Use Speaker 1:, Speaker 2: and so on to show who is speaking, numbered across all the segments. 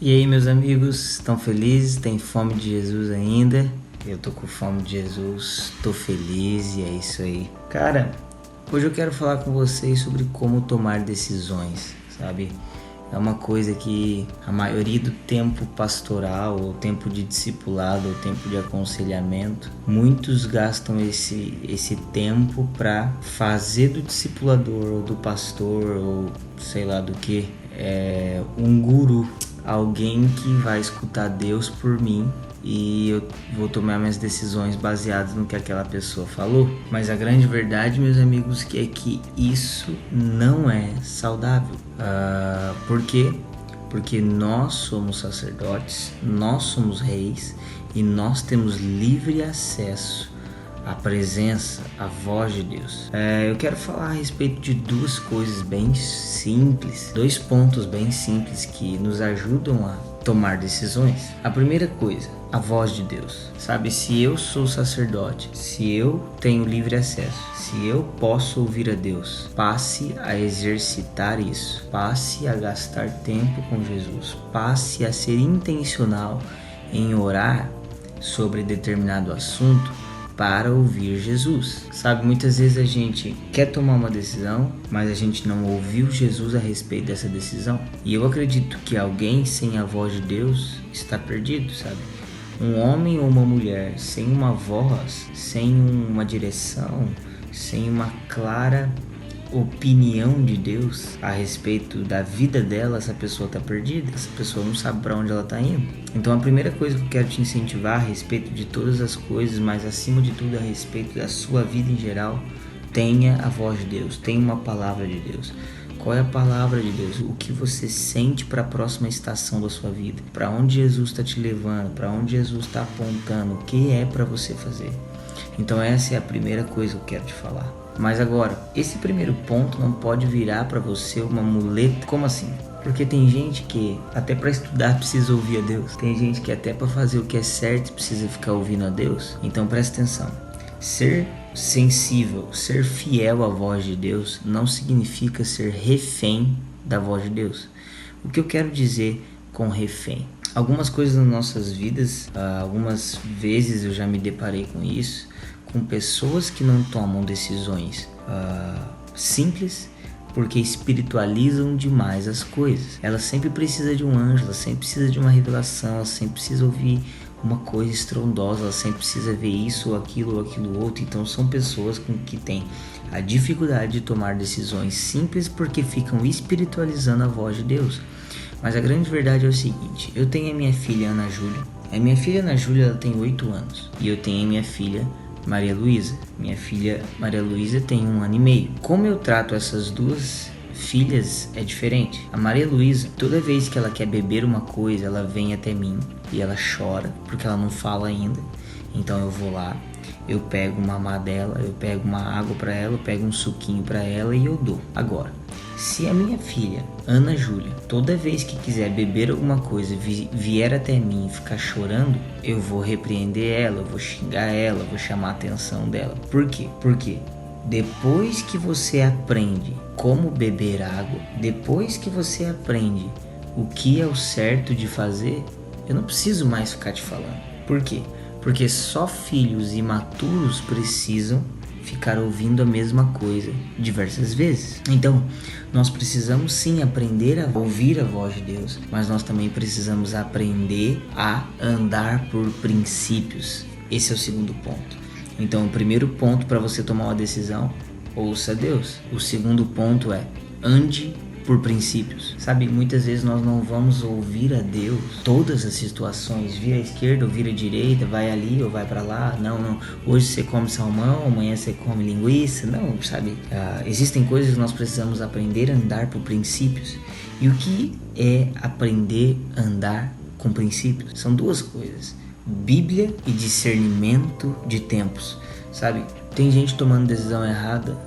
Speaker 1: E aí, meus amigos, estão felizes? Tem fome de Jesus ainda? Eu tô com fome de Jesus, tô feliz e é isso aí. Cara, hoje eu quero falar com vocês sobre como tomar decisões, sabe? É uma coisa que a maioria do tempo pastoral, ou tempo de discipulado, ou tempo de aconselhamento, muitos gastam esse tempo para fazer do discipulador, ou do pastor, ou sei lá do que, um guru, alguém que vai escutar Deus por mim e eu vou tomar minhas decisões baseadas no que aquela pessoa falou. Mas a grande verdade, meus amigos, é que isso não é saudável. Por quê? Porque nós somos sacerdotes, nós somos reis e nós temos livre acesso à presença, à voz de Deus. Eu quero falar a respeito de duas coisas bem simples, dois pontos bem simples que nos ajudam a tomar decisões. A primeira coisa, a voz de Deus. Sabe, se eu sou sacerdote, se eu tenho livre acesso, se eu posso ouvir a Deus, passe a exercitar isso, passe a gastar tempo com Jesus, passe a ser intencional em orar sobre determinado assunto para ouvir Jesus. Sabe, muitas vezes a gente quer tomar uma decisão, mas a gente não ouviu Jesus a respeito dessa decisão. E eu acredito que alguém sem a voz de Deus está perdido, sabe? Um homem ou uma mulher sem uma voz, sem uma direção, sem uma clara opinião de Deus a respeito da vida dela, essa pessoa está perdida, essa pessoa não sabe para onde ela está indo. Então a primeira coisa que eu quero te incentivar a respeito de todas as coisas, mas acima de tudo a respeito da sua vida em geral, tenha a voz de Deus, tenha uma palavra de Deus. Qual é a palavra de Deus? O que você sente para a próxima estação da sua vida? Para onde Jesus está te levando? Para onde Jesus está apontando? O que é para você fazer? Então essa é a primeira coisa que eu quero te falar. Mas agora, esse primeiro ponto não pode virar para você uma muleta. Como assim? Porque tem gente que até para estudar precisa ouvir a Deus. Tem gente que até para fazer o que é certo precisa ficar ouvindo a Deus. Então presta atenção. Ser sensível, ser fiel à voz de Deus não significa ser refém da voz de Deus. O que eu quero dizer com refém? Algumas coisas nas nossas vidas, algumas vezes eu já me deparei com isso, com pessoas que não tomam decisões simples porque espiritualizam demais as coisas. Ela sempre precisa de um anjo, ela sempre precisa de uma revelação, ela sempre precisa ouvir uma coisa estrondosa, ela sempre precisa ver isso ou aquilo outro. Então são pessoas que têm a dificuldade de tomar decisões simples porque ficam espiritualizando a voz de Deus. Mas a grande verdade é o seguinte, eu tenho a minha filha Ana Júlia. A minha filha Ana Júlia ela tem 8 anos e eu tenho a minha filha Maria Luísa. Minha filha Maria Luísa tem 1 ano e meio. Como eu trato essas duas filhas é diferente. A Maria Luísa, toda vez que ela quer beber uma coisa, ela vem até mim e ela chora porque ela não fala ainda. Então eu vou lá, eu pego uma mamá dela, eu pego uma água para ela, eu pego um suquinho para ela e eu dou. Agora, se a minha filha, Ana Júlia, toda vez que quiser beber alguma coisa, vier até mim e ficar chorando, eu vou repreender ela, eu vou xingar ela, eu vou chamar a atenção dela. Por quê? Porque depois que você aprende como beber água, depois que você aprende o que é o certo de fazer, eu não preciso mais ficar te falando. Por quê? Porque só filhos imaturos precisam ficar ouvindo a mesma coisa diversas vezes. Então, nós precisamos sim aprender a ouvir a voz de Deus, mas nós também precisamos aprender a andar por princípios. Esse é o segundo ponto. Então, o primeiro ponto para você tomar uma decisão, ouça Deus. O segundo ponto é, ande por princípios. Sabe, muitas vezes nós não vamos ouvir a Deus todas as situações, vira à esquerda ou vira à direita, vai ali ou vai para lá, não, hoje você come salmão, amanhã você come linguiça, não, sabe, existem coisas que nós precisamos aprender a andar por princípios. E o que é aprender a andar com princípios? São duas coisas, Bíblia e discernimento de tempos, sabe, tem gente tomando decisão errada,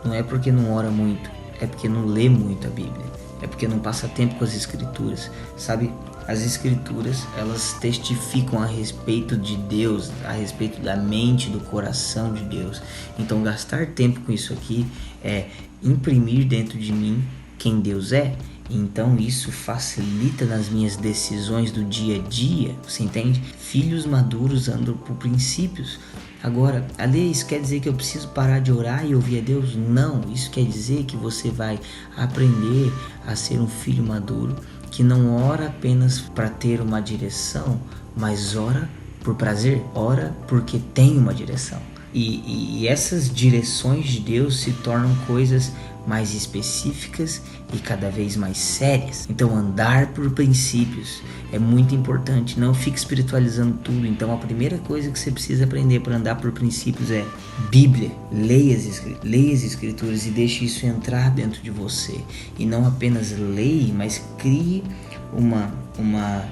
Speaker 1: não é porque não ora muito, é porque não lê muito a Bíblia, é porque não passa tempo com as Escrituras, sabe? As Escrituras, elas testificam a respeito de Deus, a respeito da mente, do coração de Deus. Então, gastar tempo com isso aqui é imprimir dentro de mim quem Deus é Então isso facilita nas minhas decisões do dia a dia, você entende? Filhos maduros andam por princípios. Agora, isso quer dizer que eu preciso parar de orar e ouvir a Deus? Não, isso quer dizer que você vai aprender a ser um filho maduro que não ora apenas para ter uma direção, mas ora por prazer, ora porque tem uma direção. E essas direções de Deus se tornam coisas mais específicas e cada vez mais sérias. Então andar por princípios é muito importante, não fique espiritualizando tudo. Então a primeira coisa que você precisa aprender para andar por princípios é Bíblia. Leia as escrituras e deixe isso entrar dentro de você. E não apenas leia, mas crie uma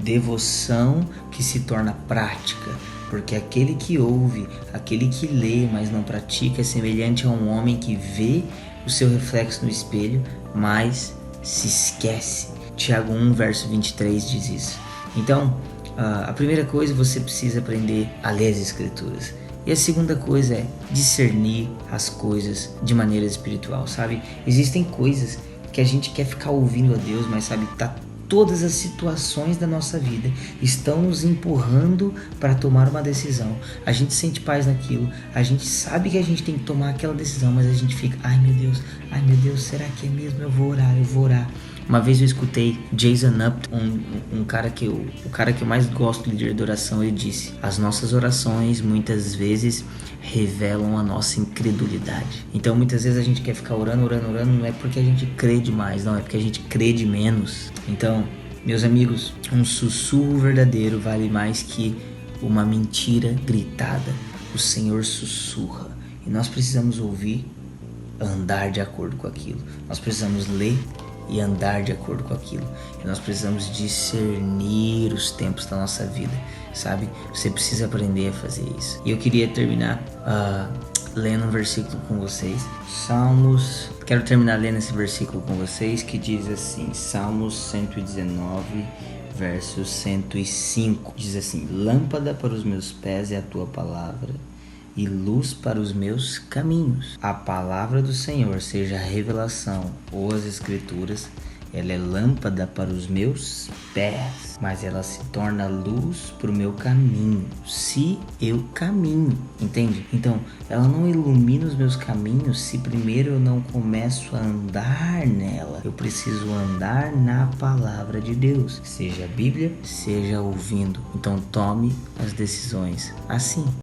Speaker 1: devoção que se torna prática. Porque aquele que ouve, aquele que lê, mas não pratica, é semelhante a um homem que vê o seu reflexo no espelho, mas se esquece. Tiago 1, verso 23 diz isso. Então, a primeira coisa, você precisa aprender a ler as escrituras. E a segunda coisa é discernir as coisas de maneira espiritual, sabe? Existem coisas que a gente quer ficar ouvindo a Deus, mas sabe, todas as situações da nossa vida estão nos empurrando para tomar uma decisão. A gente sente paz naquilo, a gente sabe que a gente tem que tomar aquela decisão, mas a gente fica, ai meu Deus, será que é mesmo? Eu vou orar. Uma vez eu escutei Jason Upton, o cara que eu mais gosto, líder de oração, ele disse: as nossas orações muitas vezes revelam a nossa incredulidade. Então muitas vezes a gente quer ficar orando, não é porque a gente crê demais, não, é porque a gente crê de menos. Então, meus amigos, um sussurro verdadeiro vale mais que uma mentira gritada. O Senhor sussurra e nós precisamos ouvir, andar de acordo com aquilo. Nós precisamos ler e andar de acordo com aquilo. E nós precisamos discernir os tempos da nossa vida, sabe? Você precisa aprender a fazer isso. E eu queria terminar lendo um versículo com vocês. Quero terminar lendo esse versículo com vocês, que diz assim, Salmos 119, verso 105. Diz assim: lâmpada para os meus pés é a tua palavra e luz para os meus caminhos. A palavra do Senhor, seja a revelação ou as escrituras, ela é lâmpada para os meus pés, mas ela se torna luz para o meu caminho, se eu caminho, entende? Então, ela não ilumina os meus caminhos se primeiro eu não começo a andar nela. Eu preciso andar na palavra de Deus, seja a Bíblia, seja ouvindo. Então, tome as decisões assim.